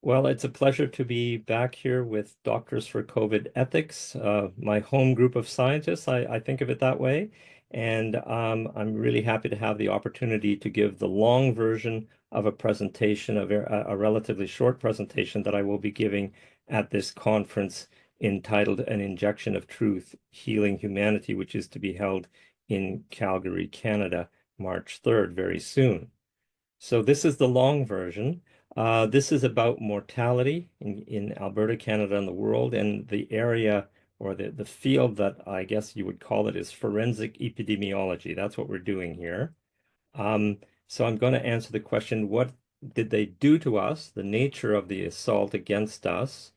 Well, it's a pleasure to be back here with Doctors for COVID Ethics, my home group of scientists. I think of it that way. And I'm really happy to have the opportunity to give the long version of a presentation, a relatively short presentation that I will be giving at this conference entitled An Injection of Truth, Healing Humanity, which is to be held in Calgary, Canada, March 3rd, very soon. So this is the long version. This is about mortality in Alberta, Canada, and the world, and the area or the field that I guess you would call it is forensic epidemiology. That's what we're doing here. Um, so I'm going to answer the question, what did they do to us, the nature of the assault against us,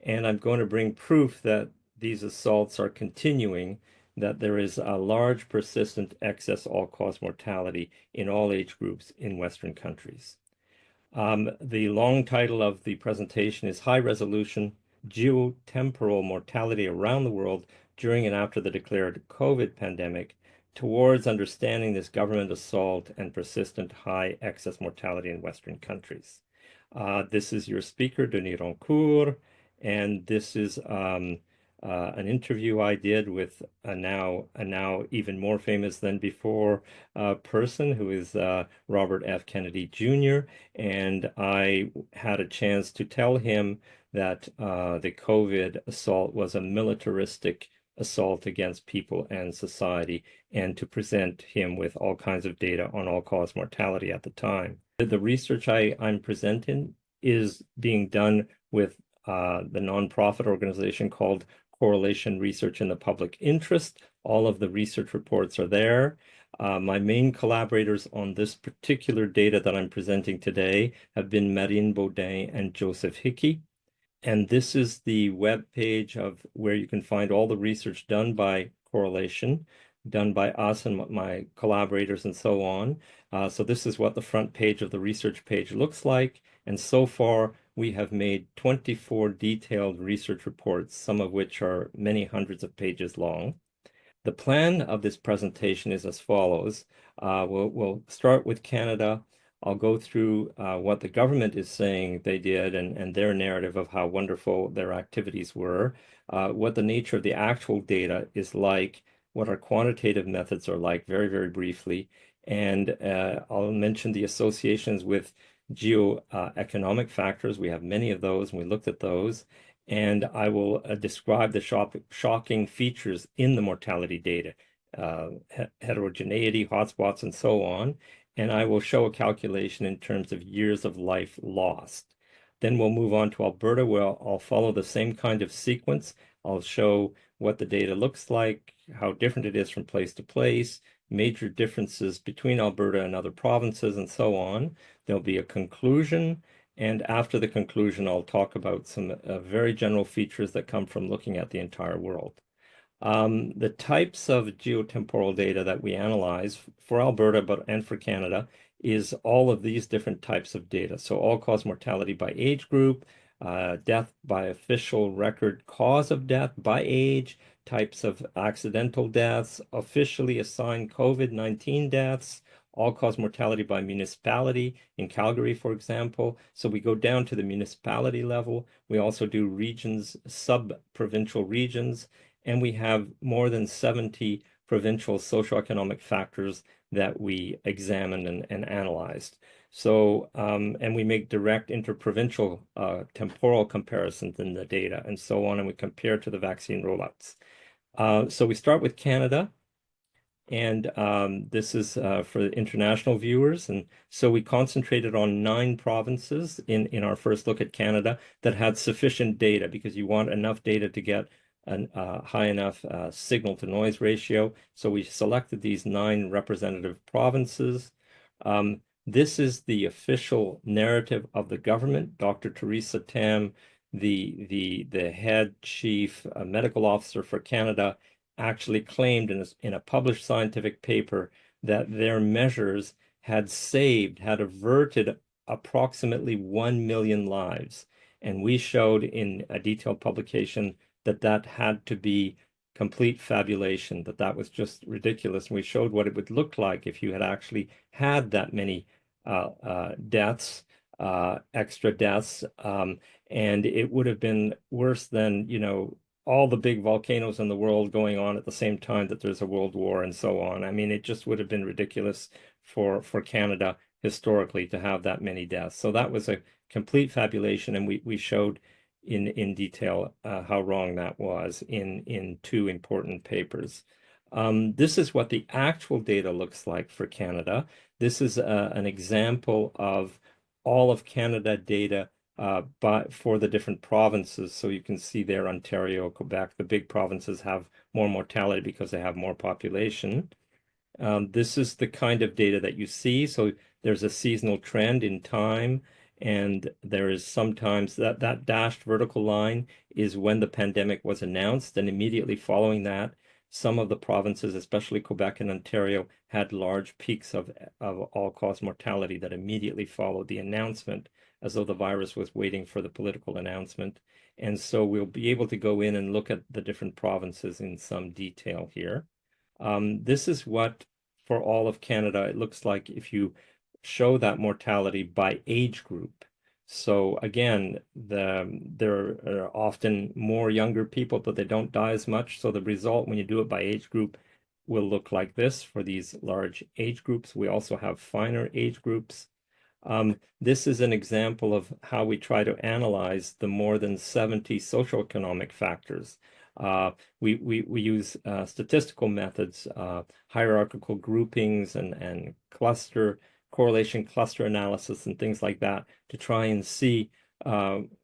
and I'm going to bring proof that these assaults are continuing, that there is a large persistent excess all-cause mortality in all age groups in Western countries. The long title of the presentation is High Resolution Geotemporal Mortality Around the World During and After the Declared COVID Pandemic Towards Understanding This Government Assault and Persistent High Excess Mortality in Western Countries. This is your speaker, Denis Roncourt, and this is an interview I did with a now even more famous than before person who is Robert F. Kennedy Jr. And I had a chance to tell him that the COVID assault was a militaristic assault against people and society, and to present him with all kinds of data on all-cause mortality at the time. The research I'm presenting is being done with the nonprofit organization called Correlation Research in the Public Interest. All of the research reports are there. My main collaborators on this particular data that I'm presenting today have been Marine Baudin and Joseph Hickey. And this is the web page of where you can find all the research done by Correlation, done by us and my collaborators and so on. So this is what the front page of the research page looks like. And so far, we have made 24 detailed research reports, some of which are many hundreds of pages long. The plan of this presentation is as follows. We'll start with Canada. I'll go through what the government is saying they did and their narrative of how wonderful their activities were, what the nature of the actual data is like, what our quantitative methods are like, very, very briefly. And I'll mention the associations with geoeconomic factors. We have many of those, and we looked at those. And I will describe the shocking features in the mortality data, heterogeneity, hotspots, and so on. And I will show a calculation in terms of years of life lost. Then we'll move on to Alberta, where I'll follow the same kind of sequence. I'll show what the data looks like, how different it is from place to place, major differences between Alberta and other provinces, and so on. There'll be a conclusion. And after the conclusion, I'll talk about some very general features that come from looking at the entire world. The types of geotemporal data that we analyze for Alberta and for Canada is all of these different types of data. So all-cause mortality by age group, death by official record cause of death by age, types of accidental deaths, officially assigned COVID-19 deaths, all-cause mortality by municipality in Calgary, for example. So we go down to the municipality level. We also do regions, sub-provincial regions, and we have more than 70 provincial socioeconomic factors that we examined and analyzed. So, and we make direct interprovincial temporal comparisons in the data and so on, and we compare to the vaccine rollouts. So we start with Canada. And this is for international viewers. And so we concentrated on 9 provinces in our first look at Canada that had sufficient data, because you want enough data to get a high enough signal to noise ratio. So we selected these 9 representative provinces. This is the official narrative of the government. Dr. Theresa Tam, the head chief medical officer for Canada, actually claimed in a published scientific paper that their measures had averted approximately 1 million lives. And we showed in a detailed publication that that had to be complete fabulation, that was just ridiculous. And we showed what it would look like if you had actually had that many deaths extra deaths. And it would have been worse than, all the big volcanoes in the world going on at the same time that there's a world war and so on. I mean, it just would have been ridiculous for Canada historically to have that many deaths. So that was a complete fabulation, and we showed in detail how wrong that was in two important papers. This is what the actual data looks like for Canada. This is an example of all of Canada data for the different provinces. So you can see there, Ontario, Quebec, the big provinces have more mortality because they have more population. This is the kind of data that you see. So there's a seasonal trend in time, and there is sometimes that dashed vertical line is when the pandemic was announced, and immediately following that, some of the provinces, especially Quebec and Ontario, had large peaks of all-cause mortality that immediately followed the announcement, as though the virus was waiting for the political announcement. And so we'll be able to go in and look at the different provinces in some detail here. This is what, for all of Canada, it looks like if you show that mortality by age group. So again, there are often more younger people, but they don't die as much. So the result, when you do it by age group, will look like this for these large age groups. We also have finer age groups. This is an example of how we try to analyze the more than 70 socioeconomic factors. We use statistical methods, hierarchical groupings and correlation cluster analysis and things like that to try and see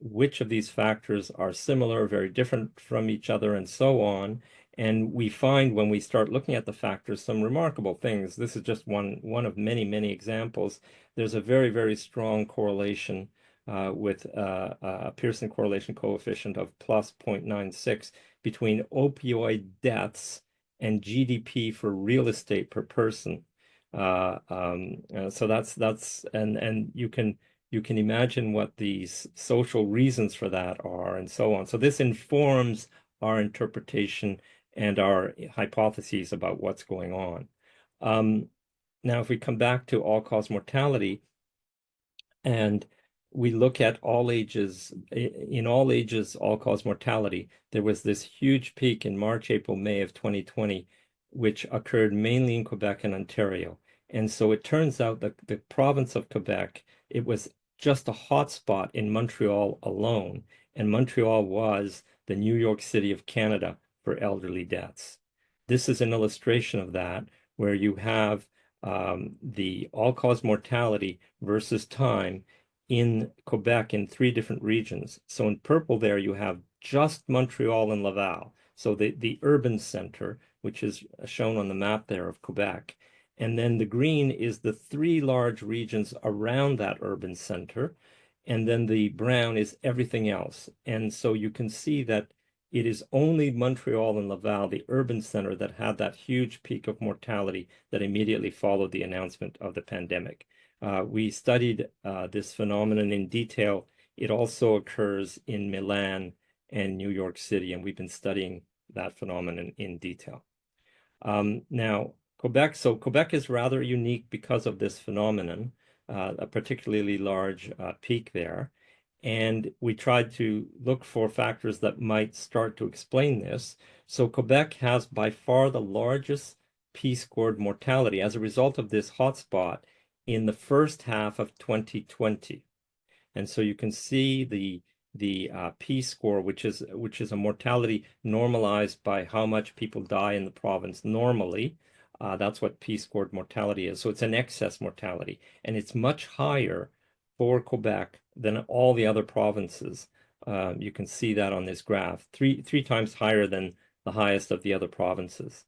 which of these factors are similar, very different from each other, and so on. And we find when we start looking at the factors some remarkable things. This is just one of many, many examples. There's a very, very strong correlation with a Pearson correlation coefficient of plus 0.96 between opioid deaths and GDP for real estate per person. So that's and you can imagine what these social reasons for that are and so on. So this informs our interpretation and our hypotheses about what's going on. Now, if we come back to all-cause mortality, and we look at all ages, in all ages, all-cause mortality, there was this huge peak in March, April, May of 2020, which occurred mainly in Quebec and Ontario. And so it turns out that the province of Quebec, it was just a hotspot in Montreal alone. And Montreal was the New York City of Canada for elderly deaths. This is an illustration of that, where you have the all-cause mortality versus time in Quebec in three different regions. So in purple there, you have just Montreal and Laval. So the urban center, which is shown on the map there of Quebec. And then the green is the three large regions around that urban center. And then the brown is everything else. And so you can see that it is only Montreal and Laval, the urban center, that had that huge peak of mortality that immediately followed the announcement of the pandemic. We studied this phenomenon in detail. It also occurs in Milan and New York City, and we've been studying that phenomenon in detail. Now, Quebec is rather unique because of this phenomenon, a particularly large peak there. And we tried to look for factors that might start to explain this. So Quebec has by far the largest p-scored mortality as a result of this hotspot in the first half of 2020. And so you can see the p-score, which is a mortality normalized by how much people die in the province normally. That's what p-scored mortality is. So it's an excess mortality, and it's much higher for Quebec than all the other provinces. You can see that on this graph, three times higher than the highest of the other provinces.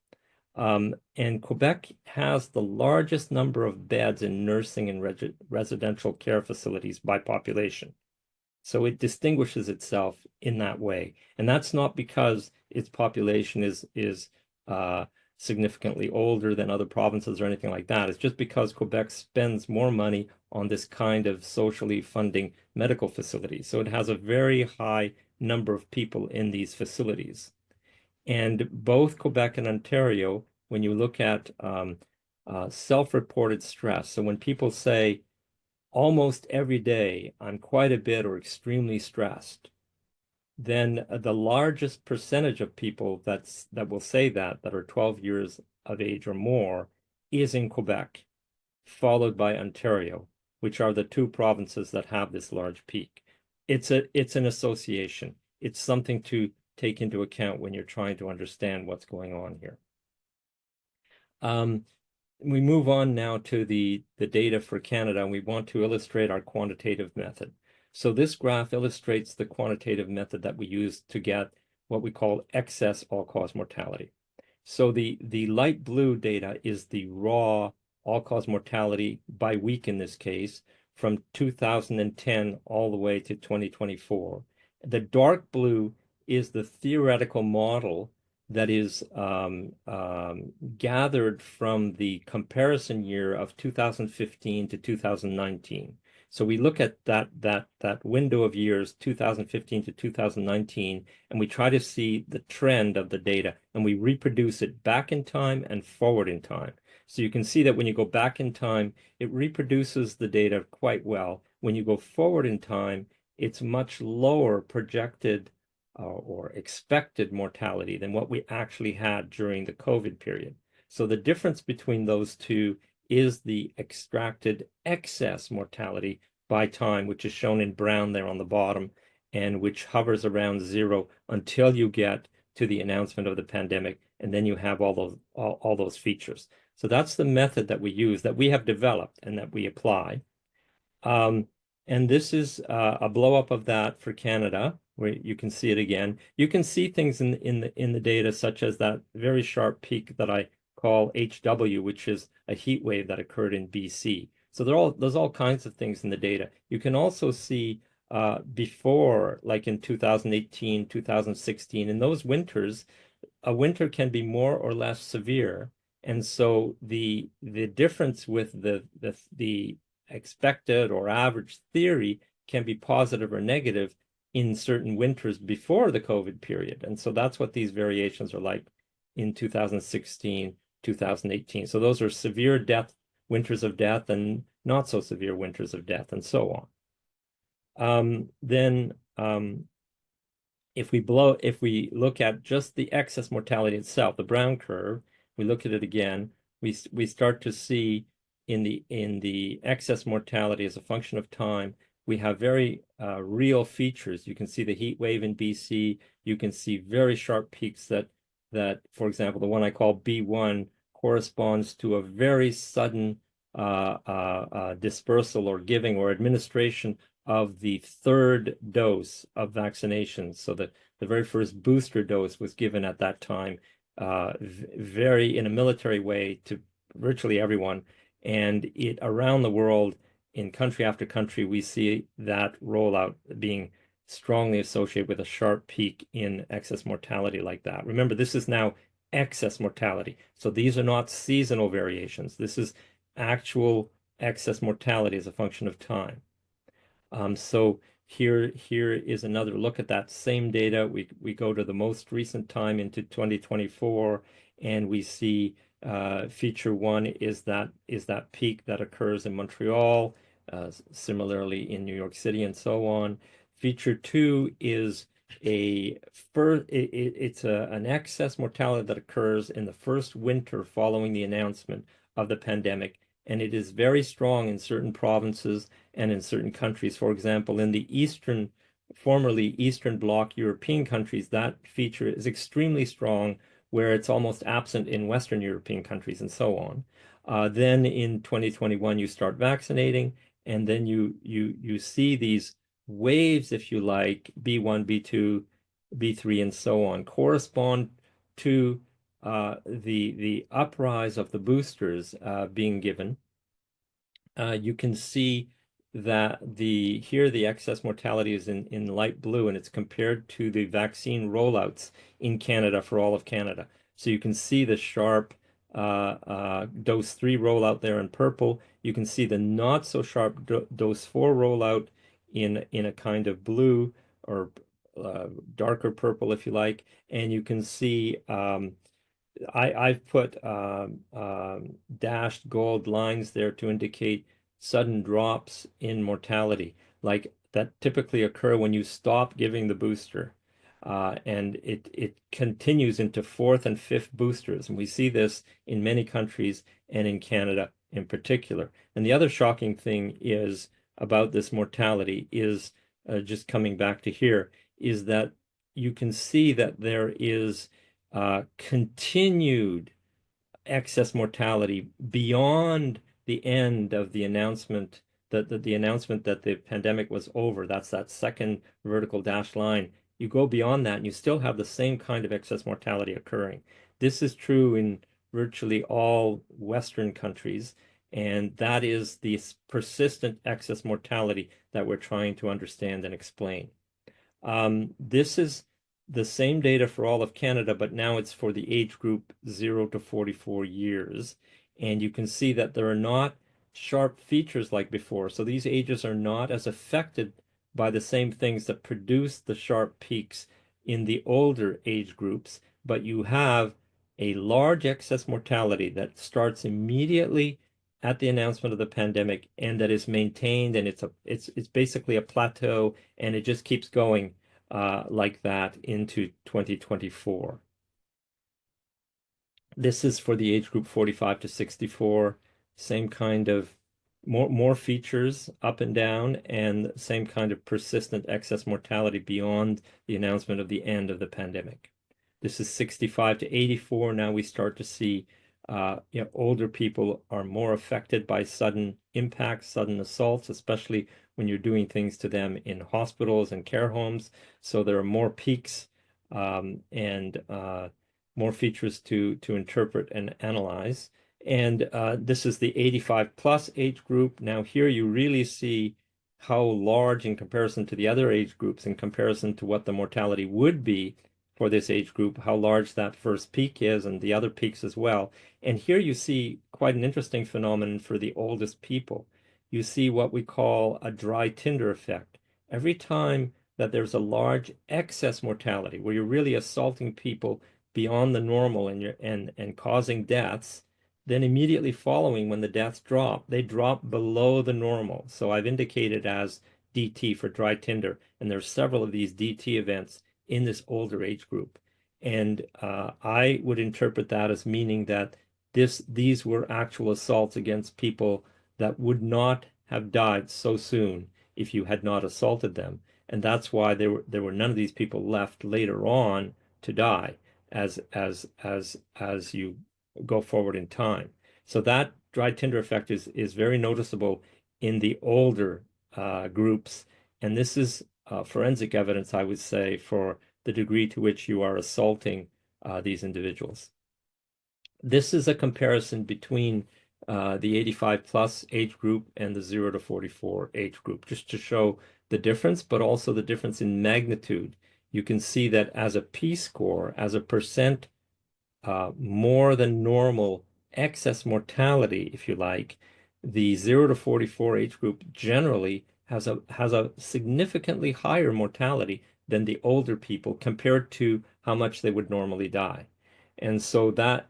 And Quebec has the largest number of beds in nursing and residential care facilities by population. So it distinguishes itself in that way. And that's not because its population is significantly older than other provinces or anything like that. It's just because Quebec spends more money on this kind of socially funding medical facilities. So it has a very high number of people in these facilities. And both Quebec and Ontario, when you look at self-reported stress, so when people say, almost every day I'm quite a bit or extremely stressed, then the largest percentage of people that will say that are 12 years of age or more is in Quebec, followed by Ontario, which are the two provinces that have this large peak. It's an association. It's something to take into account when you're trying to understand what's going on here. We move on now to the data for Canada, and we want to illustrate our quantitative method. So this graph illustrates the quantitative method that we use to get what we call excess all-cause mortality. So the light blue data is the raw all-cause mortality by week in this case, from 2010 all the way to 2024. The dark blue is the theoretical model that is gathered from the comparison year of 2015 to 2019. So we look at that window of years, 2015 to 2019, and we try to see the trend of the data, and we reproduce it back in time and forward in time. So you can see that when you go back in time, it reproduces the data quite well. When you go forward in time, it's much lower projected or expected mortality than what we actually had during the COVID period. So the difference between those two is the extracted excess mortality by time, which is shown in brown there on the bottom, and which hovers around zero until you get to the announcement of the pandemic, and then you have all those features. So that's the method that we use, that we have developed and that we apply. And this is a blow up of that for Canada, where you can see it again. You can see things in the data, such as that very sharp peak that I call HW, which is a heat wave that occurred in BC. So there's all kinds of things in the data. You can also see before, like in 2018, 2016, in those winters, a winter can be more or less severe. And so the difference with the expected or average theory can be positive or negative in certain winters before the COVID period. And so that's what these variations are like in 2016, 2018. So those are severe winters of death, and not so severe winters of death, and so on. If we look at just the excess mortality itself, the brown curve, we look at it again, we start to see in the excess mortality as a function of time, we have very real features. You can see the heat wave in BC. You can see very sharp peaks that, for example, the one I call B1 corresponds to a very sudden dispersal or giving or administration of the third dose of vaccinations. So that the very first booster dose was given at that time, very in a military way to virtually everyone. And it around the world, in country after country, we see that rollout being strongly associated with a sharp peak in excess mortality like that. Remember, this is now excess mortality. So these are not seasonal variations. This is actual excess mortality as a function of time. So here is another look at that same data. We go to the most recent time into 2024, and we see feature one is that peak that occurs in Montreal, similarly in New York City, and so on. Feature two is an excess mortality that occurs in the first winter following the announcement of the pandemic, and it is very strong in certain provinces and in certain countries. For example, in the formerly Eastern Bloc European countries, that feature is extremely strong, where it's almost absent in Western European countries, and so on. Then in 2021, you start vaccinating, and then you see these waves, if you like, B1, B2, B3, and so on, correspond to the uprise of the boosters being given. You can see that here the excess mortality is in light blue, and it's compared to the vaccine rollouts in Canada for all of Canada. So you can see the sharp dose 3 rollout there in purple. You can see the not so sharp dose 4 rollout in a kind of blue or darker purple, if you like. And you can see I've put dashed gold lines there to indicate sudden drops in mortality, like that typically occur when you stop giving the booster. And it continues into fourth and fifth boosters. And we see this in many countries and in Canada in particular. And the other shocking thing is about this mortality is just coming back to here, is that you can see that there is continued excess mortality beyond the end of the announcement the announcement that the pandemic was over. That's that second vertical dashed line. You go beyond that and you still have the same kind of excess mortality occurring. This is true in virtually all Western countries, and that is the persistent excess mortality that we're trying to understand and explain. This is the same data for all of Canada, but now it's for the age group 0 to 44 years. And you can see that there are not sharp features like before. So these ages are not as affected by the same things that produce the sharp peaks in the older age groups, but you have a large excess mortality that starts immediately at the announcement of the pandemic and that is maintained, and it's basically a plateau, and it just keeps going like that into 2024. This is for the age group 45 to 64, same kind of more features up and down, and same kind of persistent excess mortality beyond the announcement of the end of the pandemic. This is 65 to 84. Now we start to see older people are more affected by sudden impacts, sudden assaults, especially when you're doing things to them in hospitals and care homes. So there are more peaks and more features to interpret and analyze. And this is the 85 plus age group. Now here you really see how large in comparison to the other age groups, in comparison to what the mortality would be for this age group, how large that first peak is and the other peaks as well. And here you see quite an interesting phenomenon for the oldest people. You see what we call a dry tinder effect. Every time that there's a large excess mortality, where you're really assaulting people beyond the normal and causing deaths, then immediately following, when the deaths drop, they drop below the normal. So I've indicated as DT for dry tinder, and there's several of these DT events in this older age group. And I would interpret that as meaning that these were actual assaults against people that would not have died so soon if you had not assaulted them. And that's why there were none of these people left later on to die as you go forward in time. So that dry tinder effect is very noticeable in the older groups. And this is forensic evidence, I would say, for the degree to which you are assaulting these individuals. This is a comparison between the 85 plus age group and the 0 to 44 age group, just to show the difference, but also the difference in magnitude. You can see that as a p-score, as a percent more than normal excess mortality, if you like, the 0 to 44 age group generally has a significantly higher mortality than the older people compared to how much they would normally die. And so that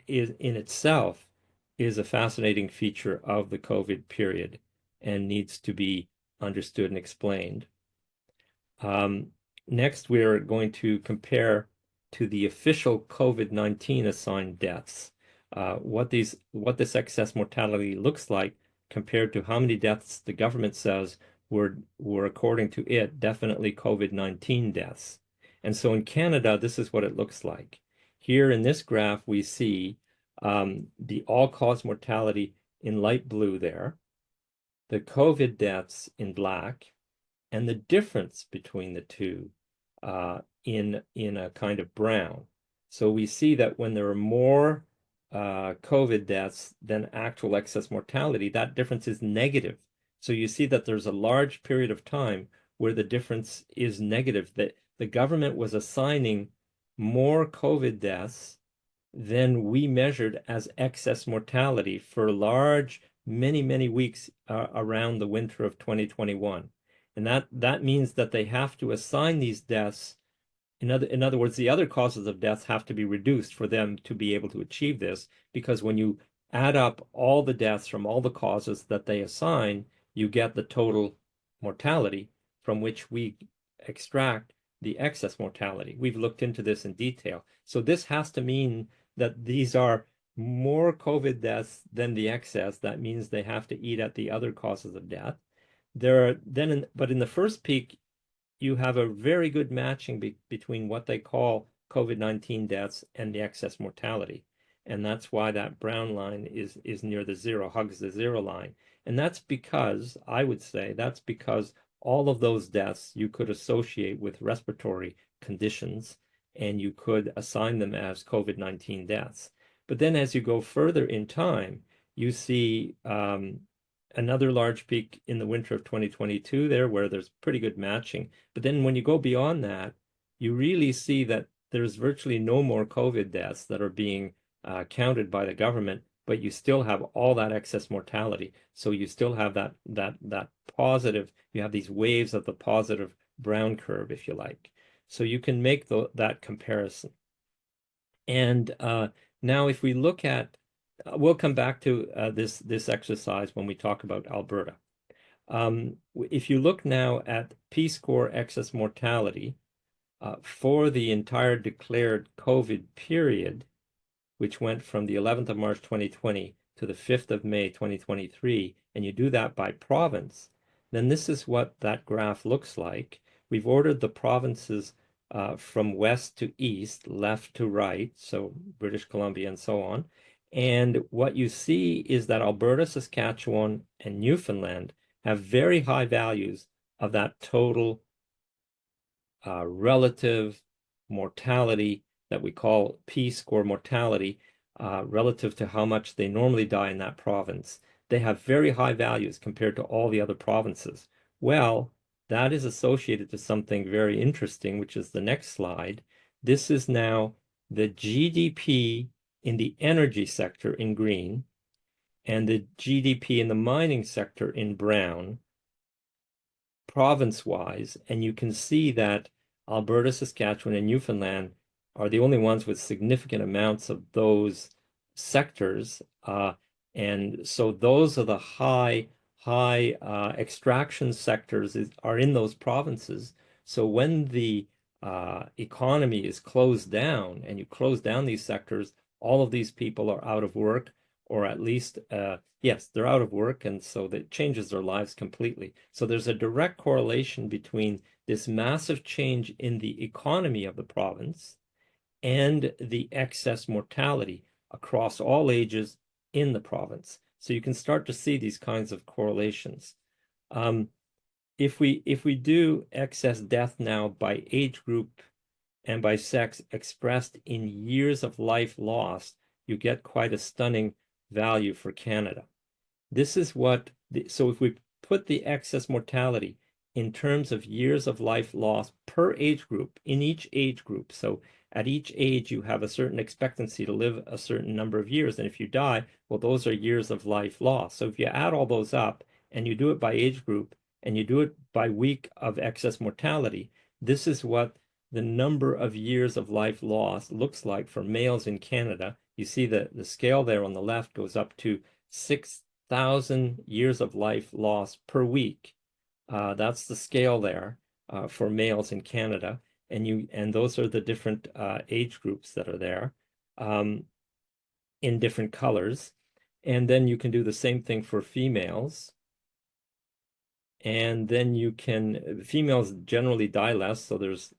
is in itself is a fascinating feature of the COVID period and needs to be understood and explained. Next, we're going to compare to the official COVID-19 assigned deaths, what this excess mortality looks like compared to how many deaths the government says were according to it, definitely COVID-19 deaths. And so in Canada, this is what it looks like. Here in this graph, we see the all-cause mortality in light blue there, the COVID deaths in black, and the difference between the two in a kind of brown. So we see that when there are more COVID deaths than actual excess mortality, that difference is negative. So you see that there's a large period of time where the difference is negative, that the government was assigning more COVID deaths than we measured as excess mortality for large, many weeks around the winter of 2021. And that means that they have to assign these deaths. In other words, the other causes of deaths have to be reduced for them to be able to achieve this, because when you add up all the deaths from all the causes that they assign, you get the total mortality from which we extract the excess mortality. We've looked into this in detail. So this has to mean that these are more COVID deaths than the excess. That means they have to eat at the other causes of death. But in the first peak, you have a very good matching between what they call COVID-19 deaths and the excess mortality. And that's why that brown line is near the zero, hugs the zero line. And that's because, I would say, that's because all of those deaths you could associate with respiratory conditions, and you could assign them as COVID-19 deaths. But then as you go further in time, you see another large peak in the winter of 2022 there, where there's pretty good matching. But then when you go beyond that, you really see that there's virtually no more COVID deaths that are being counted by the government, but you still have all that excess mortality. So you still have that positive, you have these waves of the positive brown curve, if you like. So you can make that comparison. And now if we look at, we'll come back to this exercise when we talk about Alberta. If you look now at P-score excess mortality for the entire declared COVID period, which went from the 11th of March 2020 to the 5th of May 2023, and you do that by province, then this is what that graph looks like. We've ordered the provinces from west to east, left to right, so British Columbia and so on. And what you see is that Alberta, Saskatchewan, and Newfoundland have very high values of that total relative mortality that we call P-score mortality, relative to how much they normally die in that province. They have very high values compared to all the other provinces. Well, that is associated to something very interesting, which is the next slide. This is now the GDP in the energy sector in green and the GDP in the mining sector in brown, province-wise, and you can see that Alberta, Saskatchewan, and Newfoundland are the only ones with significant amounts of those sectors. And so those are the high extraction sectors are in those provinces. So when the economy is closed down and you close down these sectors, all of these people are out of work, or at least, yes, they're out of work, and so that changes their lives completely. So there's a direct correlation between this massive change in the economy of the province and the excess mortality across all ages in the province. So you can start to see these kinds of correlations. If we do excess death now by age group and by sex expressed in years of life lost, you get quite a stunning value for Canada. This is so if we put the excess mortality in terms of years of life lost per age group, in each age group, so at each age you have a certain expectancy to live a certain number of years, and if you die, well, those are years of life lost. So if you add all those up and you do it by age group and you do it by week of excess mortality, this is what the number of years of life lost looks like for males in Canada. You see that the scale there on the left goes up to 6,000 years of life lost per week. That's the scale there for males in Canada, and those are the different age groups that are there in different colors. And then you can do the same thing for females. And then females generally die less, so there's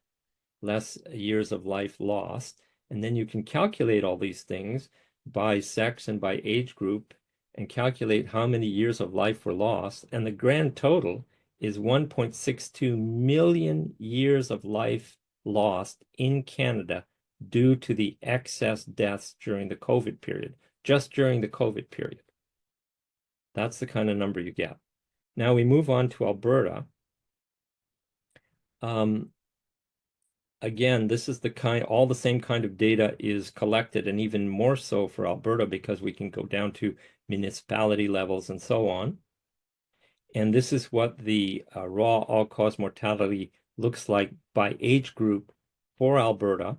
less years of life lost. And then you can calculate all these things by sex and by age group and calculate how many years of life were lost. And the grand total is 1.62 million years of life lost in Canada due to the excess deaths during the COVID period, just during the COVID period. That's the kind of number you get. Now we move on to Alberta. Again, this is all the same kind of data is collected, and even more so for Alberta because we can go down to municipality levels and so on. And this is what the raw all-cause mortality looks like by age group for Alberta.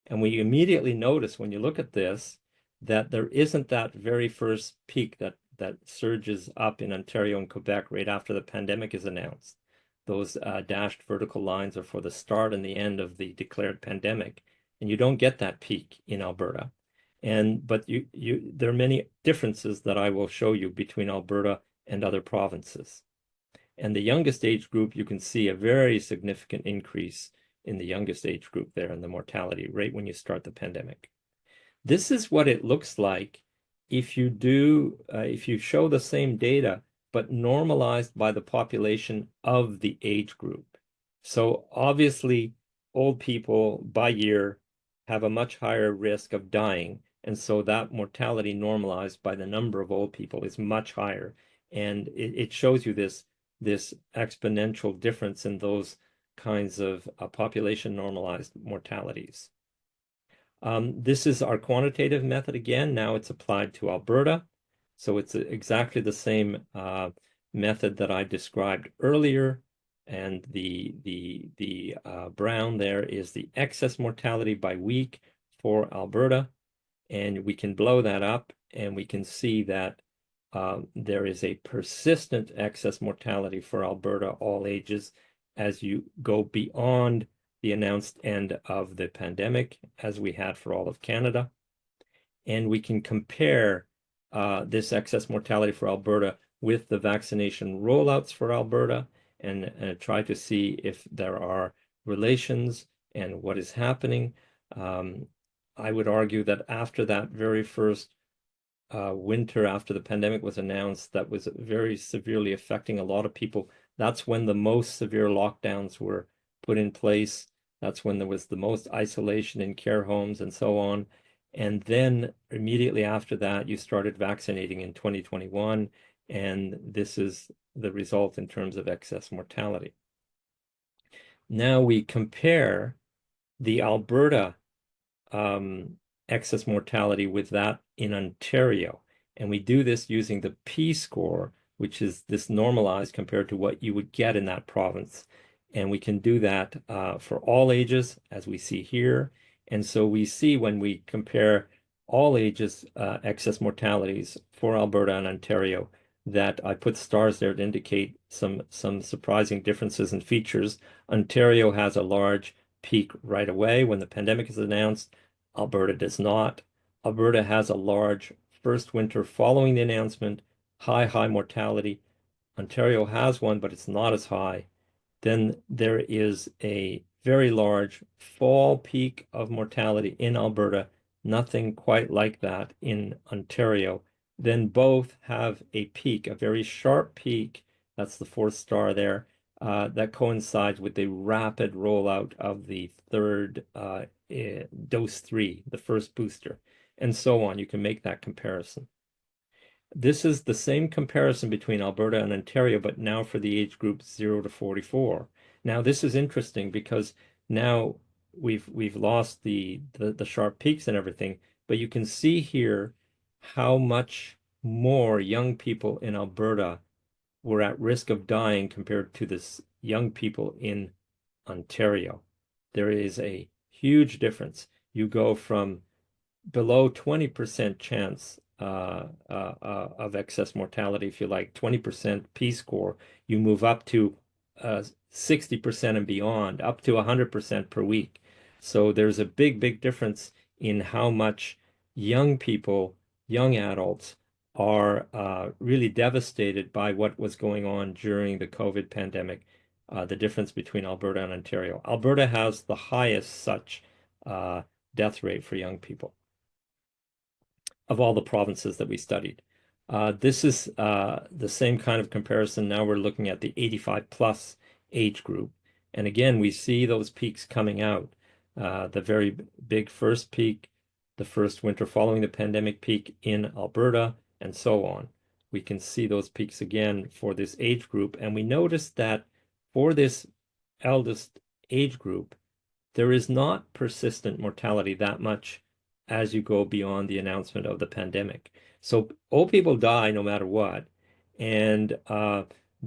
And we immediately notice when you look at this that there isn't that very first peak that surges up in Ontario and Quebec right after the pandemic is announced. Those dashed vertical lines are for the start and the end of the declared pandemic, and you don't get that peak in Alberta. But there are many differences that I will show you between Alberta and other provinces. And the youngest age group, you can see a very significant increase in the youngest age group there in the mortality right when you start the pandemic. This is what it looks like if you show the same data, but normalized by the population of the age group. So obviously, old people by year have a much higher risk of dying. And so that mortality normalized by the number of old people is much higher. And it shows you this exponential difference in those kinds of population normalized mortalities. This is our quantitative method again. Now it's applied to Alberta. So it's exactly the same method that I described earlier. And the brown there is the excess mortality by week for Alberta. And we can blow that up and we can see that there is a persistent excess mortality for Alberta, all ages, as you go beyond the announced end of the pandemic, as we had for all of Canada. And we can compare this excess mortality for Alberta with the vaccination rollouts for Alberta and try to see if there are relations and what is happening. I would argue that after that very first winter after the pandemic was announced, that was very severely affecting a lot of people. That's when the most severe lockdowns were put in place. That's when there was the most isolation in care homes and so on. And then immediately after that, you started vaccinating in 2021, and this is the result in terms of excess mortality. Now we compare the Alberta excess mortality with that in Ontario. And we do this using the P-score, which is this normalized compared to what you would get in that province. And we can do that for all ages, as we see here. And so we see when we compare all ages excess mortalities for Alberta and Ontario, that I put stars there to indicate some surprising differences and features. Ontario has a large peak right away when the pandemic is announced. Alberta does not. Alberta has a large first winter following the announcement, high mortality. Ontario has one, but it's not as high. Then there is a very large fall peak of mortality in Alberta, nothing quite like that in Ontario. Then both have a peak, a very sharp peak. That's the fourth star there. That coincides with the rapid rollout of the third dose 3, the first booster, and so on. You can make that comparison. This is the same comparison between Alberta and Ontario, but now for the age group 0 to 44. Now this is interesting because now we've lost the sharp peaks and everything, but you can see here how much more young people in Alberta were at risk of dying compared to this young people in Ontario. There is a huge difference. You go from below 20% chance of excess mortality, if you like, 20% P-score, you move up to 60% and beyond, up to 100% per week. So there's a big difference in how much young people, young adults, are really devastated by what was going on during the COVID pandemic, the difference between Alberta and Ontario. Alberta has the highest such death rate for young people of all the provinces that we studied. This is the same kind of comparison. Now we're looking at the 85 plus age group. And again, we see those peaks coming out. The very big first peak, the first winter following the pandemic peak in Alberta, and so on. We can see those peaks again for this age group. And we notice that for this eldest age group, there is not persistent mortality that much as you go beyond the announcement of the pandemic. So old people die no matter what, and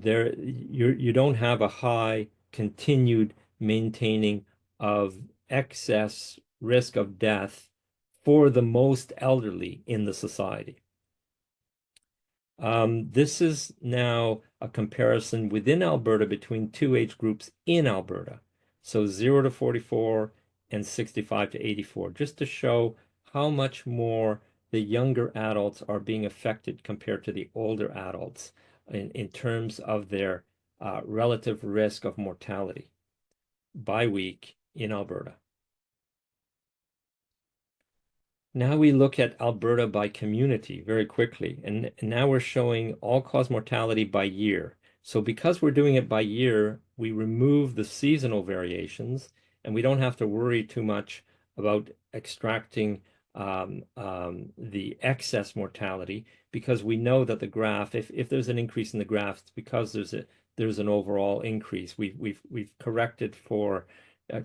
you don't have a high continued maintaining of excess risk of death for the most elderly in the society. This is now a comparison within Alberta between two age groups in Alberta. So 0 to 44 and 65 to 84, just to show how much more the younger adults are being affected compared to the older adults in terms of their relative risk of mortality by week in Alberta. Now we look at Alberta by community very quickly, and now we're showing all-cause mortality by year. So because we're doing it by year, we remove the seasonal variations, and we don't have to worry too much about extracting the excess mortality, because we know that the graph, if there's an increase in the graph, it's because there's an overall increase. We've corrected for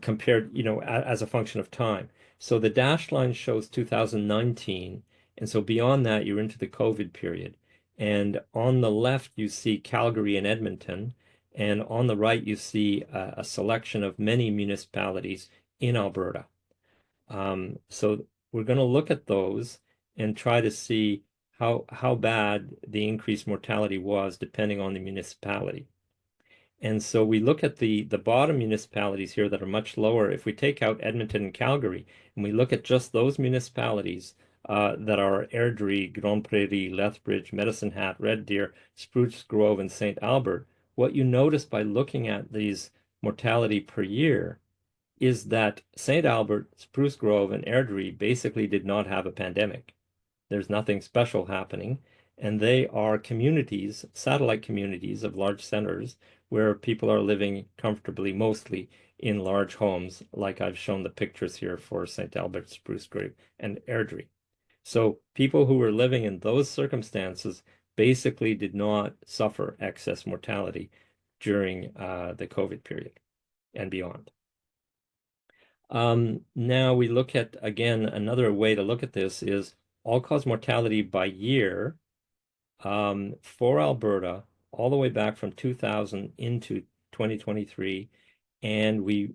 compared, as a function of time. So the dashed line shows 2019. And so beyond that, you're into the COVID period. And on the left, you see Calgary and Edmonton. And on the right, you see a selection of many municipalities in Alberta. So we're going to look at those and try to see how bad the increased mortality was depending on the municipality. And so we look at the bottom municipalities here that are much lower. If we take out Edmonton and Calgary, and we look at just those municipalities that are Airdrie, Grande Prairie, Lethbridge, Medicine Hat, Red Deer, Spruce Grove, and St. Albert, what you notice by looking at these mortality per year is that St. Albert, Spruce Grove, and Airdrie basically did not have a pandemic. There's nothing special happening. And they are communities, satellite communities of large centers where people are living comfortably, mostly in large homes, like I've shown the pictures here for St. Albert, Spruce Grove, and Airdrie. So people who were living in those circumstances basically did not suffer excess mortality during the COVID period and beyond. Now we look at, again, another way to look at this is all-cause mortality by year for Alberta all the way back from 2000 into 2023, and we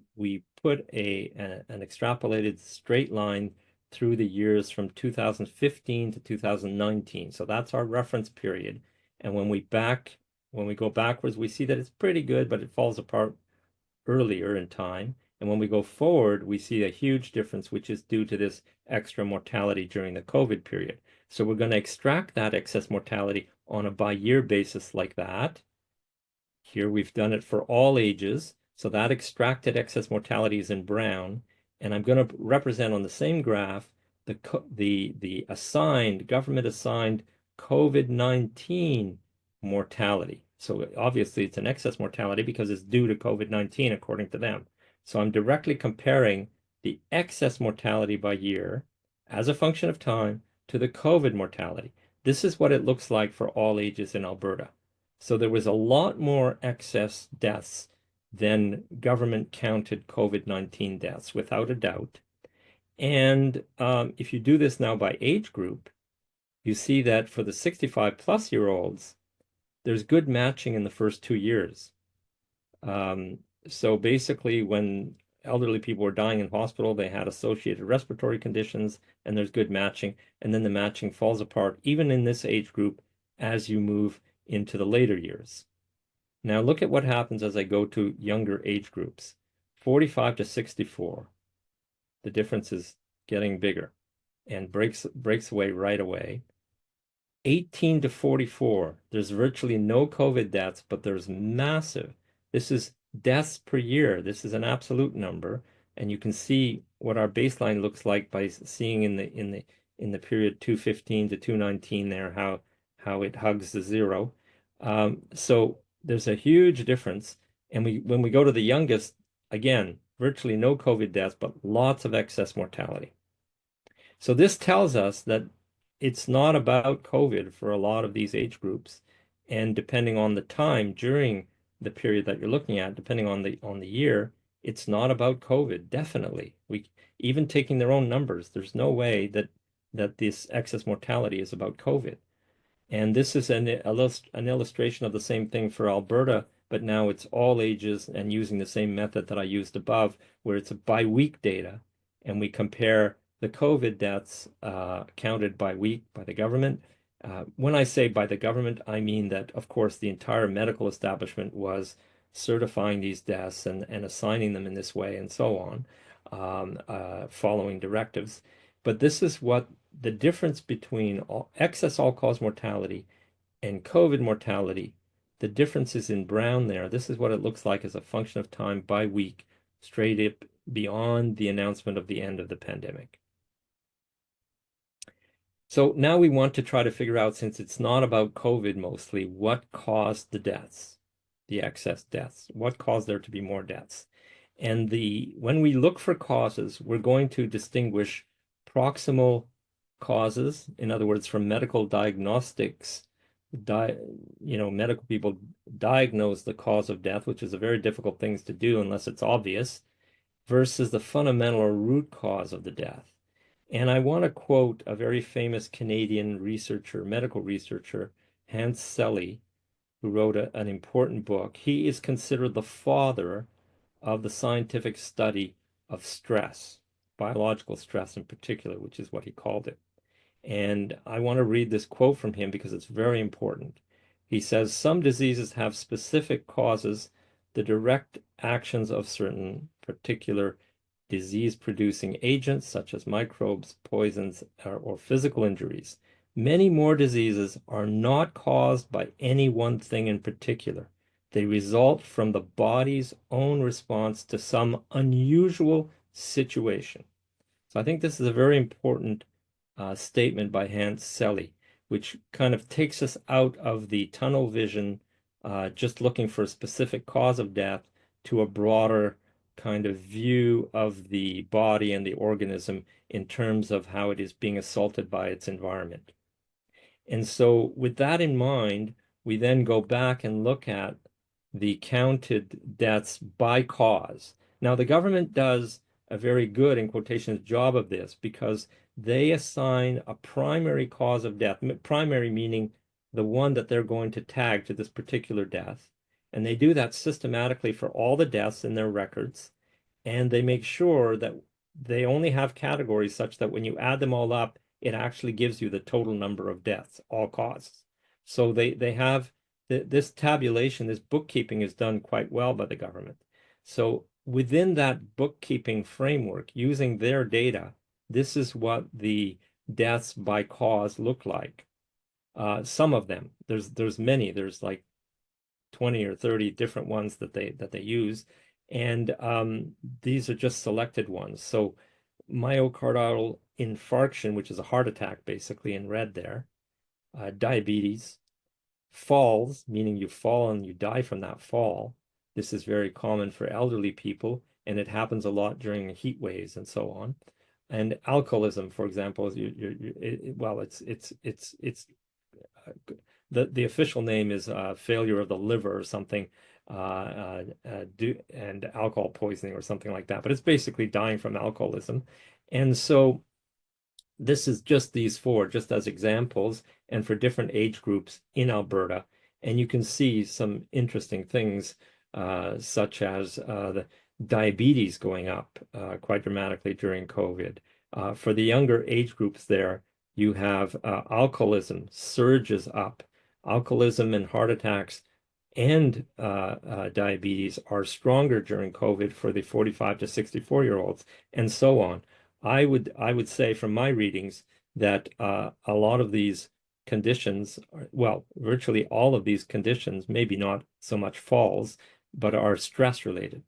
put an extrapolated straight line through the years from 2015 to 2019. So that's our reference period. And when we go backwards, we see that it's pretty good, but it falls apart earlier in time. And when we go forward, we see a huge difference, which is due to this extra mortality during the COVID period. So we're going to extract that excess mortality on a by-year basis like that. Here we've done it for all ages. So that extracted excess mortality is in brown. And I'm going to represent on the same graph the assigned, government-assigned COVID-19 mortality. So obviously it's an excess mortality because it's due to COVID-19 according to them. So I'm directly comparing the excess mortality by year as a function of time to the COVID mortality. This is what it looks like for all ages in Alberta. So there was a lot more excess deaths than government counted COVID-19 deaths, without a doubt. And if you do this now by age group, you see that for the 65 plus year olds, there's good matching in the first 2 years. So basically, when elderly people were dying in hospital, they had associated respiratory conditions, and there's good matching. And then the matching falls apart, even in this age group, as you move into the later years. Now look at what happens as I go to younger age groups. 45 to 64, the difference is getting bigger and breaks away right away. 18 to 44, there's virtually no COVID deaths, but there's massive. This is deaths per year. This is an absolute number, and you can see what our baseline looks like by seeing in the period 215 to 219 there how it hugs the zero. So there's a huge difference, and when we go to the youngest, again, virtually no COVID deaths, but lots of excess mortality. So this tells us that it's not about COVID for a lot of these age groups, and depending on the time during the period that you're looking at, depending on the year, it's not about COVID. Definitely, even taking their own numbers, there's no way that this excess mortality is about COVID. And this is an illustration of the same thing for Alberta, but now it's all ages and using the same method that I used above, where it's a by-week data, and we compare the COVID deaths counted by week by the government. When I say by the government, I mean that, of course, the entire medical establishment was certifying these deaths and assigning them in this way and so on, following directives. But this is what the difference between excess all-cause mortality and COVID mortality, the difference is in brown there. This is what it looks like as a function of time by week, straight up beyond the announcement of the end of the pandemic. So now we want to try to figure out, since it's not about COVID mostly, what caused the deaths, the excess deaths, what caused there to be more deaths. And when we look for causes, we're going to distinguish proximal causes, in other words, from medical diagnostics. Medical people diagnose the cause of death, which is a very difficult thing to do unless it's obvious, versus the fundamental or root cause of the death. And I want to quote a very famous Canadian researcher, medical researcher, Hans Selye, who wrote an important book. He is considered the father of the scientific study of stress, biological stress in particular, which is what he called it. And I want to read this quote from him because it's very important. He says, some diseases have specific causes, the direct actions of certain particular disease-producing agents, such as microbes, poisons, or physical injuries. Many more diseases are not caused by any one thing in particular. They result from the body's own response to some unusual situation. So I think this is a very important statement by Hans Selye, which kind of takes us out of the tunnel vision, just looking for a specific cause of death, to a broader kind of view of the body and the organism in terms of how it is being assaulted by its environment. And so with that in mind, we then go back and look at the counted deaths by cause. Now, the government does a very good, in quotations, job of this because they assign a primary cause of death, primary meaning the one that they're going to tag to this particular death. And they do that systematically for all the deaths in their records. And they make sure that they only have categories such that when you add them all up, it actually gives you the total number of deaths, all causes. So they have this tabulation, this bookkeeping is done quite well by the government. So within that bookkeeping framework, using their data, this is what the deaths by cause look like. Some of them, there's many, there's like 20 or 30 different ones that they use. And these are just selected ones. So myocardial infarction, which is a heart attack, basically in red there, diabetes, falls, meaning you fall and you die from that fall. This is very common for elderly people, and it happens a lot during heat waves and so on. And alcoholism, for example, is the official name is failure of the liver or something, and alcohol poisoning or something like that. But it's basically dying from alcoholism. And so this is just these four, just as examples, and for different age groups in Alberta. And you can see some interesting things, such as the diabetes going up quite dramatically during COVID. For the younger age groups there, you have alcoholism surges up. Alcoholism and heart attacks and diabetes are stronger during COVID for the 45 to 64-year-olds, and so on. I would say from my readings that a lot of these conditions, well, virtually all of these conditions, maybe not so much falls, but are stress related.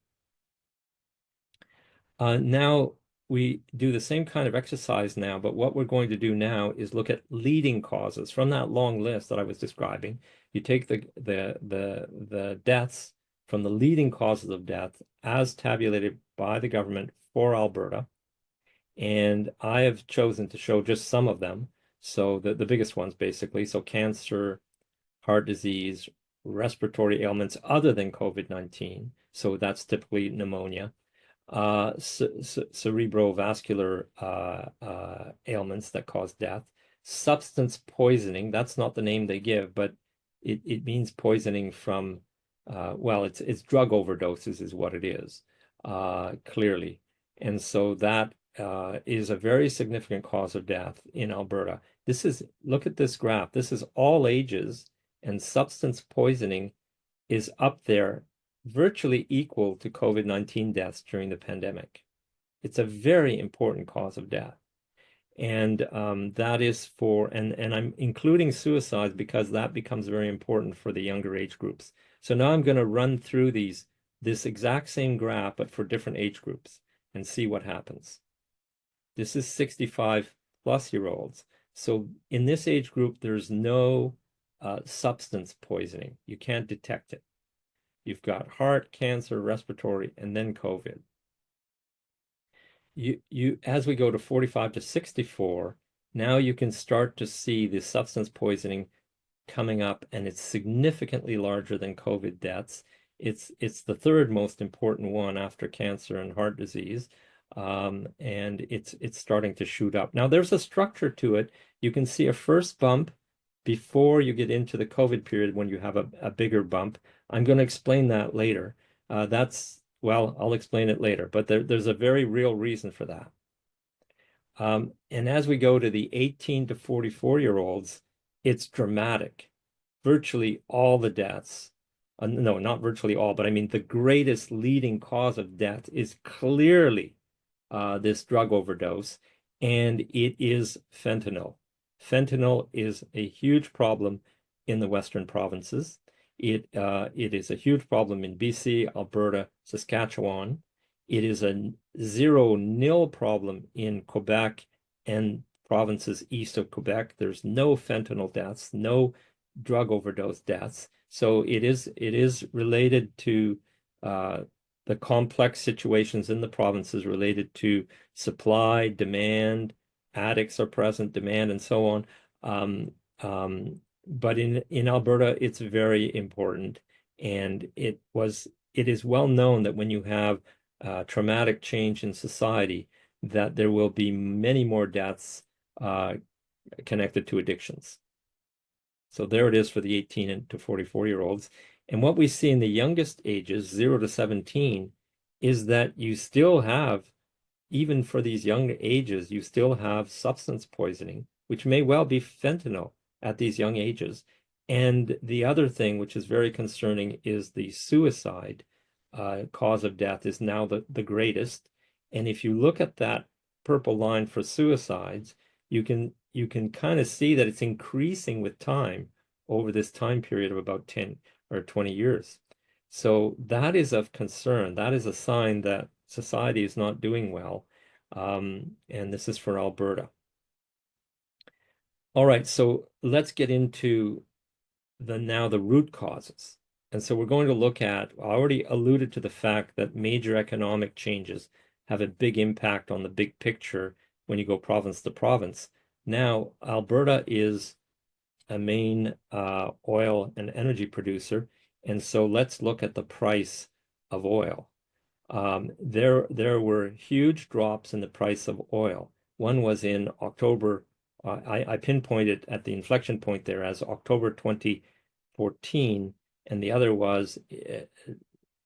Now we do the same kind of exercise now, but what we're going to do now is look at leading causes from that long list that I was describing. You take the deaths from the leading causes of death as tabulated by the government for Alberta. And I have chosen to show just some of them. So the biggest ones, basically. So cancer, heart disease, respiratory ailments other than COVID-19. So that's typically pneumonia. Cerebrovascular ailments that cause death. Substance poisoning, that's not the name they give, but it means poisoning from, well, it's drug overdoses is what it is, clearly. And so that is a very significant cause of death in Alberta. Look at this graph. This is all ages, and substance poisoning is up there virtually equal to COVID-19 deaths during the pandemic. It's a very important cause of death. And that is and I'm including suicides because that becomes very important for the younger age groups. So now I'm going to run through this exact same graph, but for different age groups and see what happens. This is 65-plus-year-olds. So in this age group, there's no substance poisoning. You can't detect it. You've got heart, cancer, respiratory, and then COVID. As we go to 45 to 64, now you can start to see the substance poisoning coming up, and it's significantly larger than COVID deaths. It's the third most important one after cancer and heart disease, and it's starting to shoot up. Now there's a structure to it. You can see a first bump before you get into the COVID period when you have a bigger bump. I'm going to explain that later. Well, I'll explain it later, but there's a very real reason for that. And as we go to the 18 to 44-year-olds, it's dramatic. Virtually all the deaths, no, not virtually all, but I mean the greatest leading cause of death is clearly this drug overdose, and it is fentanyl. Fentanyl is a huge problem in the Western provinces. It is a huge problem in BC, Alberta, Saskatchewan. It is a 0-0 problem in Quebec and provinces east of Quebec. There's no fentanyl deaths, no drug overdose deaths. So it is related to the complex situations in the provinces related to supply, demand, addicts are present, demand, and so on. But in Alberta, it's very important, and it is well known that when you have traumatic change in society, that there will be many more deaths connected to addictions. So there it is for the 18 to 44-year-olds. And what we see in the youngest ages, 0 to 17, is that you still have, even for these young ages, you still have substance poisoning, which may well be fentanyl at these young ages. And the other thing, which is very concerning, is the suicide cause of death is now the greatest. And if you look at that purple line for suicides, you can kind of see that it's increasing with time over this time period of about 10 or 20 years. So that is of concern. That is a sign that society is not doing well. And this is for Alberta. All right, so let's get into the root causes. And so we're going to look at, I already alluded to the fact that major economic changes have a big impact on the big picture when you go province to province. Now, Alberta is a main oil and energy producer, and so let's look at the price of oil. There were huge drops in the price of oil. One was in October. I pinpointed at the inflection point there as October 2014, and the other was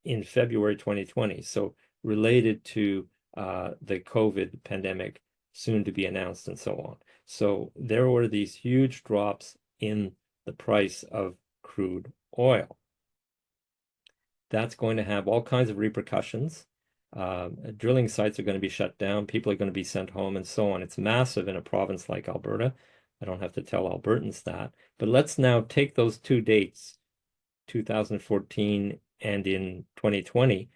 in February 2020. So related to the COVID pandemic, soon to be announced, and so on. So there were these huge drops in the price of crude oil. That's going to have all kinds of repercussions. Drilling sites are going to be shut down. People are going to be sent home, and so on. It's massive in a province like Alberta. I don't have to tell Albertans that. But let's now take those two dates, 2014 and in 2020,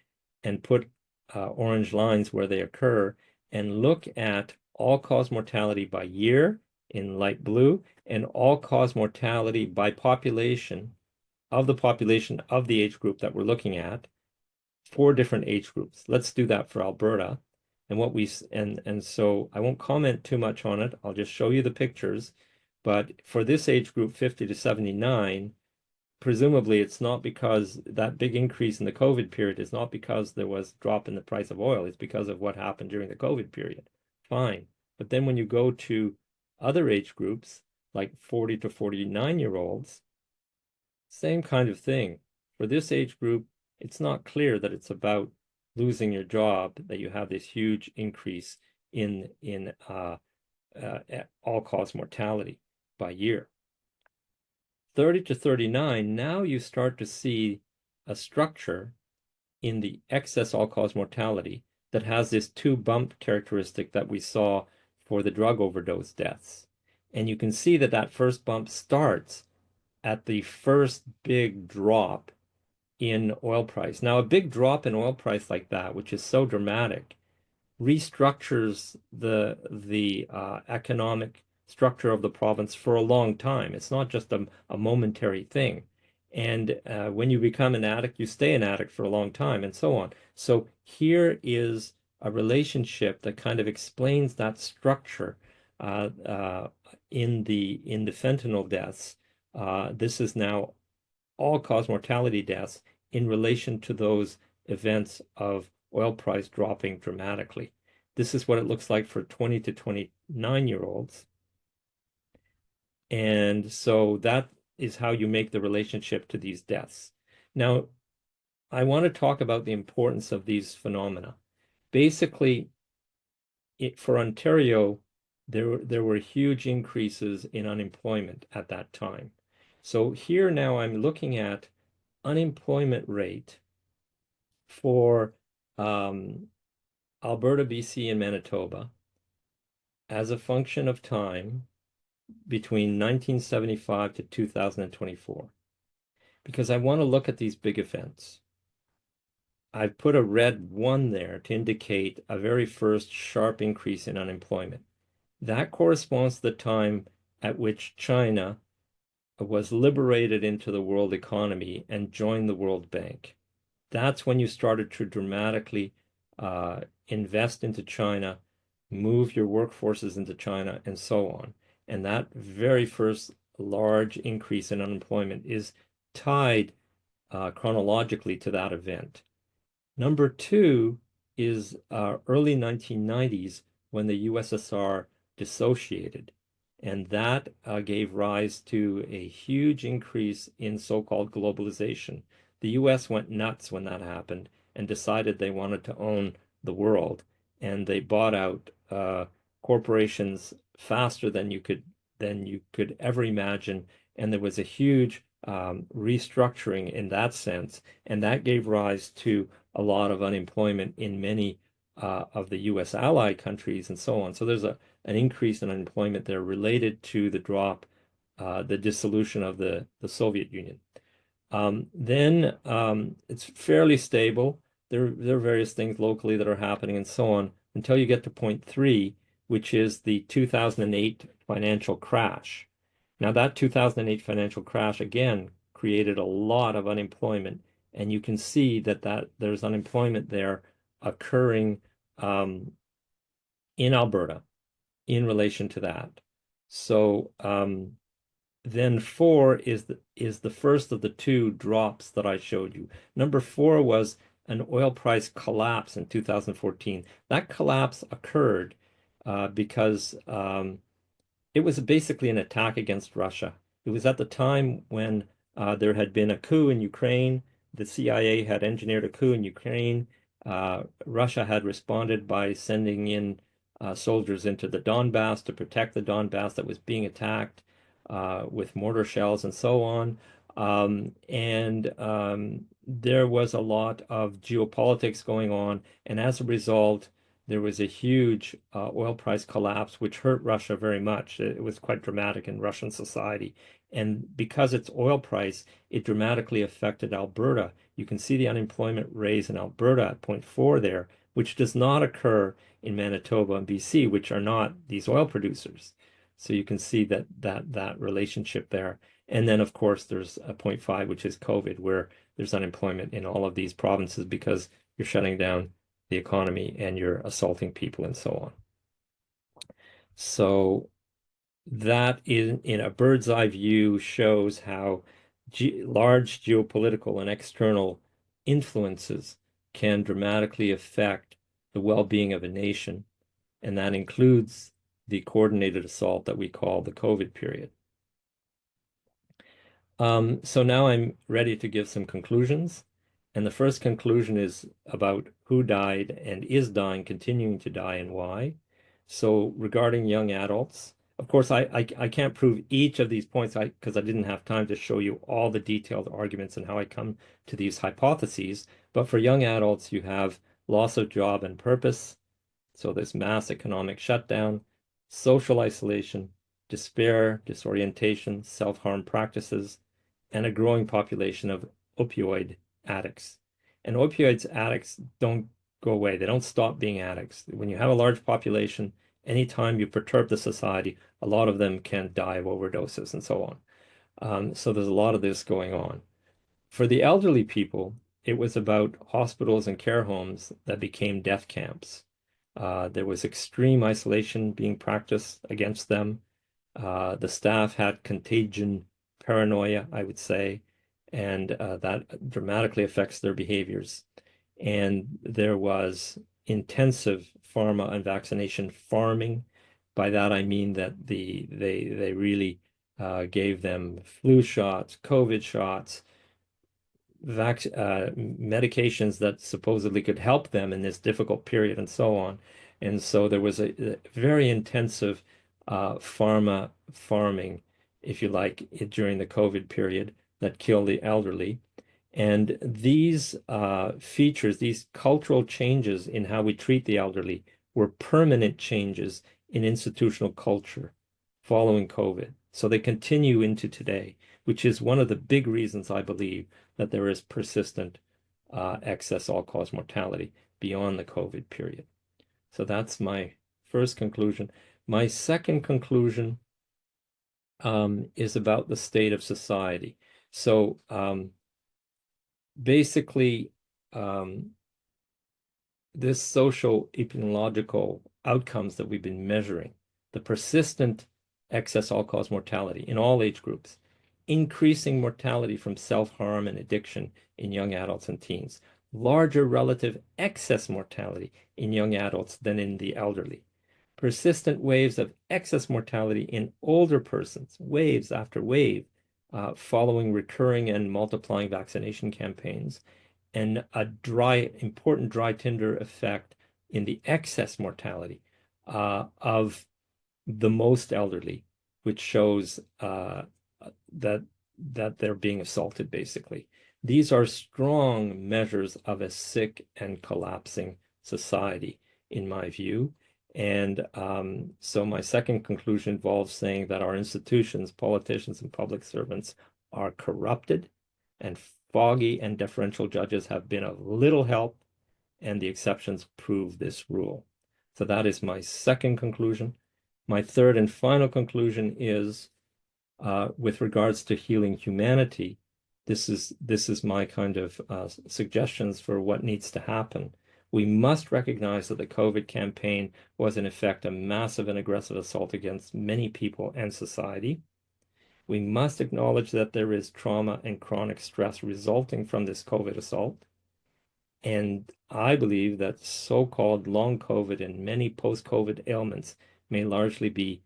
and put orange lines where they occur, and look at all-cause mortality by year in light blue, and all-cause mortality by population of the age group that we're looking at, 4 different age groups. Let's do that for Alberta. And so I won't comment too much on it. I'll just show you the pictures. But for this age group, 50 to 79, presumably it's not because that big increase in the COVID period is not because there was a drop in the price of oil. It's because of what happened during the COVID period. Fine. But then when you go to other age groups, like 40 to 49-year-olds, same kind of thing. For this age group, it's not clear that it's about losing your job, that you have this huge increase in all-cause mortality by year. 30 to 39, now you start to see a structure in the excess all-cause mortality that has this two-bump characteristic that we saw for the drug overdose deaths. And you can see that that first bump starts at the first big drop in oil price. Now, a big drop in oil price like that, which is so dramatic, restructures the economic structure of the province for a long time. It's not just a momentary thing. And when you become an addict, you stay an addict for a long time, and so on. So here is a relationship that kind of explains that structure uh, uh, in the fentanyl deaths. This is now all-cause mortality deaths in relation to those events of oil price dropping dramatically. This is what it looks like for 20 to 29-year-olds. And so that is how you make the relationship to these deaths. Now, I want to talk about the importance of these phenomena. Basically, for Ontario, there were huge increases in unemployment at that time. So here now I'm looking at unemployment rate for Alberta, BC, and Manitoba as a function of time between 1975 to 2024, because I want to look at these big events. I've put a red 1 there to indicate a very first sharp increase in unemployment. That corresponds to the time at which China was liberated into the world economy and joined the World Bank. That's when you started to dramatically invest into China, move your workforces into China, and so on. And that very first large increase in unemployment is tied chronologically to that event. Number two is early 1990s when the USSR dissociated. And that gave rise to a huge increase in so-called globalization. The US went nuts when that happened and decided they wanted to own the world. And they bought out corporations faster than you could ever imagine. And there was a huge restructuring in that sense. And that gave rise to a lot of unemployment in many of the US allied countries and so on. So there's an increase in unemployment there related to the drop, the dissolution of the Soviet Union. Then it's fairly stable. There are various things locally that are happening and so on until you get to point 3, which is the 2008 financial crash. Now that 2008 financial crash again created a lot of unemployment, and you can see that there's unemployment there occurring in Alberta in relation to that. So then 4 is the first of the two drops that I showed you. Number 4 was an oil price collapse in 2014. That collapse occurred because it was basically an attack against Russia. It was at the time when there had been a coup in Ukraine. The CIA had engineered a coup in Ukraine. Russia had responded by sending in soldiers into the Donbass to protect the Donbass that was being attacked with mortar shells and so on. And there was a lot of geopolitics going on. And as a result, there was a huge oil price collapse, which hurt Russia very much. It was quite dramatic in Russian society. And because it's oil price, it dramatically affected Alberta. You can see the unemployment raise in Alberta at 0.4 there, which does not occur in Manitoba and BC, which are not these oil producers. So you can see that relationship there. And then, of course, there's a 0.5, which is COVID, where there's unemployment in all of these provinces because you're shutting down the economy and you're assaulting people and so on. So that in a bird's eye view shows how large geopolitical and external influences can dramatically affect the well-being of a nation, and that includes the coordinated assault that we call the COVID period. So now I'm ready to give some conclusions. And the first conclusion is about who died and is dying, continuing to die, and why. So regarding young adults, of course, I can't prove each of these points because I didn't have time to show you all the detailed arguments and how I come to these hypotheses. But for young adults, you have loss of job and purpose. So this mass economic shutdown, social isolation, despair, disorientation, self-harm practices, and a growing population of opioid addicts. And opioids addicts don't go away. They don't stop being addicts. When you have a large population, anytime you perturb the society, a lot of them can die of overdoses and so on. So there's a lot of this going on. For the elderly people, it was about hospitals and care homes that became death camps. There was extreme isolation being practiced against them. The staff had contagion paranoia, I would say, and that dramatically affects their behaviors. And there was intensive pharma and vaccination farming. By that I mean that they really gave them flu shots, COVID shots, medications that supposedly could help them in this difficult period and so on. And so there was a very intensive pharma farming, if you like, during the COVID period that killed the elderly. And these features, these cultural changes in how we treat the elderly, were permanent changes in institutional culture following COVID. So they continue into today, which is one of the big reasons I believe that there is persistent excess all-cause mortality beyond the COVID period. So that's my first conclusion. My second conclusion is about the state of society. So basically, this social epidemiological outcomes that we've been measuring, the persistent excess all-cause mortality in all age groups, increasing mortality from self-harm and addiction in young adults and teens, larger relative excess mortality in young adults than in the elderly, persistent waves of excess mortality in older persons, waves after wave, following recurring and multiplying vaccination campaigns, and a important dry tinder effect in the excess mortality of the most elderly, which shows that they're being assaulted, basically. These are strong measures of a sick and collapsing society, in my view. And so my second conclusion involves saying that our institutions, politicians, and public servants are corrupted, and foggy and deferential judges have been of little help, and the exceptions prove this rule. So that is my second conclusion. My third and final conclusion is with regards to healing humanity. This is my kind of suggestions for what needs to happen. We must recognize that the COVID campaign was in effect a massive and aggressive assault against many people and society. We must acknowledge that there is trauma and chronic stress resulting from this COVID assault. And I believe that so-called long COVID and many post-COVID ailments may largely be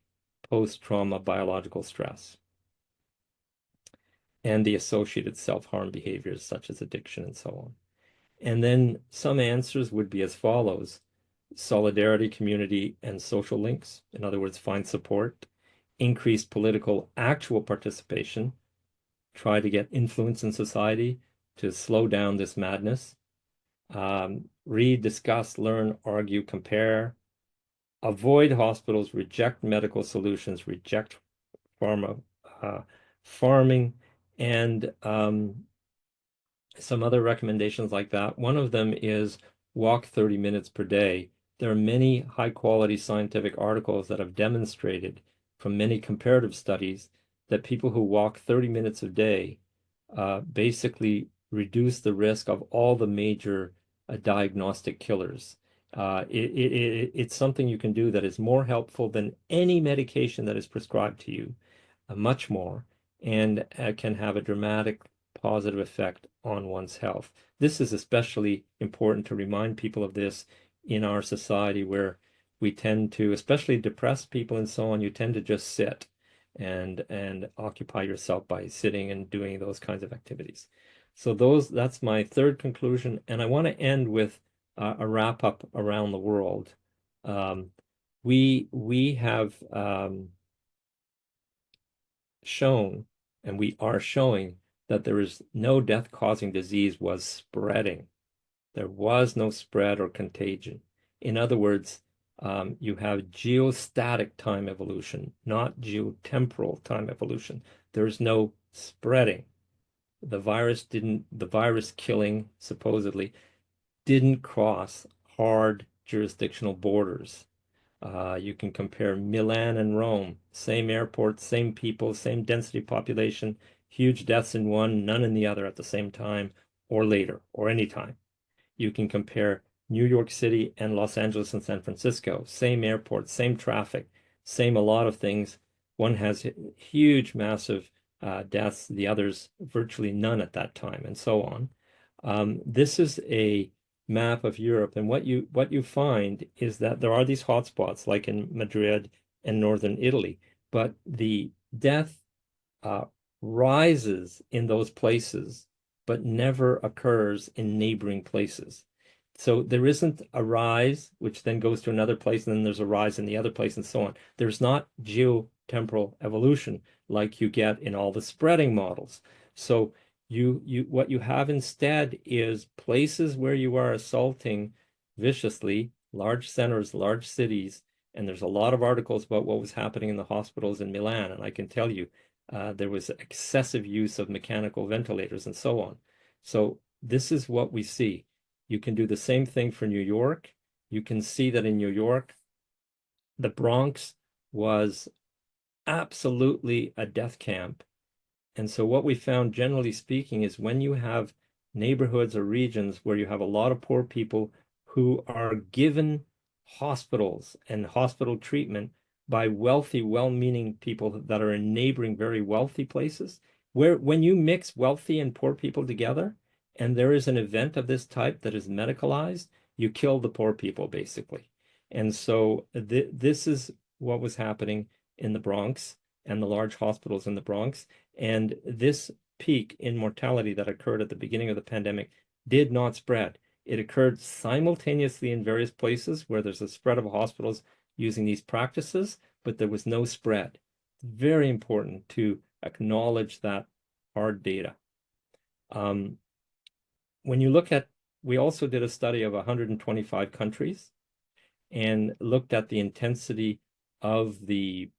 post-trauma biological stress and the associated self-harm behaviors such as addiction and so on. And then some answers would be as follows: solidarity, community, and social links. In other words, find support, increase political actual participation, try to get influence in society to slow down this madness. Read, discuss, learn, argue, compare, avoid hospitals, reject medical solutions, reject pharma, farming, and some other recommendations like that. One of them is walk 30 minutes per day. There are many high quality scientific articles that have demonstrated from many comparative studies that people who walk 30 minutes a day basically reduce the risk of all the major diagnostic killers. It's something you can do that is more helpful than any medication that is prescribed to you, much more, and can have a dramatic positive effect on one's health. This is especially important to remind people of this in our society where we tend to, especially depressed people and so on, you tend to just sit and occupy yourself by sitting and doing those kinds of activities. So that's my third conclusion. And I want to end with a wrap up around the world. Um, we have shown, and we are showing, that there is no death-causing disease was spreading. There was no spread or contagion. In other words, you have geostatic time evolution, not geotemporal time evolution. There's no spreading. The virus killing, supposedly, didn't cross hard jurisdictional borders. You can compare Milan and Rome, same airport, same people, same density population, huge deaths in one, none in the other at the same time, or later, or any time. You can compare New York City and Los Angeles and San Francisco, same airport, same traffic, same a lot of things. One has huge, massive deaths, the others virtually none at that time, and so on. This is a map of Europe, and what you find is that there are these hotspots, like in Madrid and northern Italy, but the death uh, rises in those places, but never occurs in neighboring places. So there isn't a rise, which then goes to another place, and then there's a rise in the other place, and so on. There's not geotemporal evolution like you get in all the spreading models. So what you have instead is places where you are assaulting viciously, large centers, large cities, and there's a lot of articles about what was happening in the hospitals in Milan, and I can tell you there was excessive use of mechanical ventilators and so on. So this is what we see. You can do the same thing for New York. You can see that in New York, the Bronx was absolutely a death camp. And so what we found, generally speaking, is when you have neighborhoods or regions where you have a lot of poor people who are given hospitals and hospital treatment by wealthy, well-meaning people that are in neighboring very wealthy places, where when you mix wealthy and poor people together, and there is an event of this type that is medicalized, you kill the poor people, basically. And so this is what was happening in the Bronx and the large hospitals in the Bronx. And this peak in mortality that occurred at the beginning of the pandemic did not spread. It occurred simultaneously in various places where there's a spread of hospitals using these practices, but there was no spread. Very important to acknowledge that hard data. When you look at, we also did a study of 125 countries and looked at the intensity of the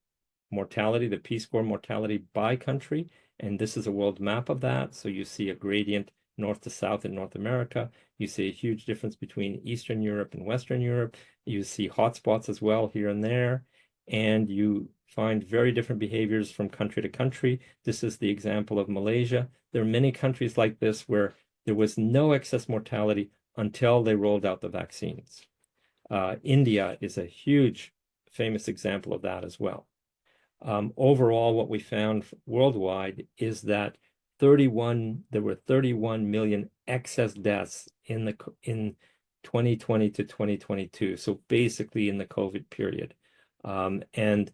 mortality, the P-score mortality by country. And this is a world map of that. So you see a gradient north to south in North America. You see a huge difference between Eastern Europe and Western Europe. You see hotspots as well here and there. And you find very different behaviors from country to country. This is the example of Malaysia. There are many countries like this where there was no excess mortality until they rolled out the vaccines. India is a huge, famous example of that as well. Overall, what we found worldwide is that there were 31 million excess deaths in 2020 to 2022. So basically in the COVID period. And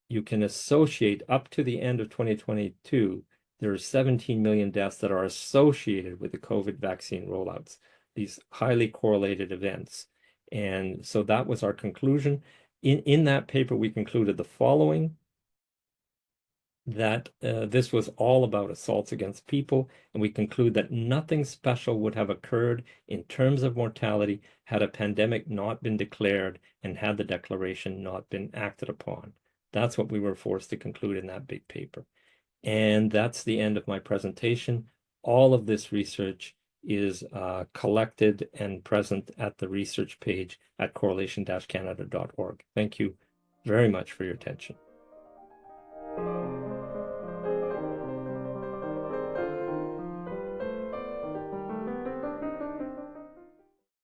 you can associate up to the end of 2022, there are 17 million deaths that are associated with the COVID vaccine rollouts, these highly correlated events. And so that was our conclusion. In that paper, we concluded the following: that this was all about assaults against people, and we conclude that nothing special would have occurred in terms of mortality had a pandemic not been declared and had the declaration not been acted upon. That's what we were forced to conclude in that big paper. And that's the end of my presentation. All of this research is collected and present at the research page at correlation-canada.org. Thank you very much for your attention.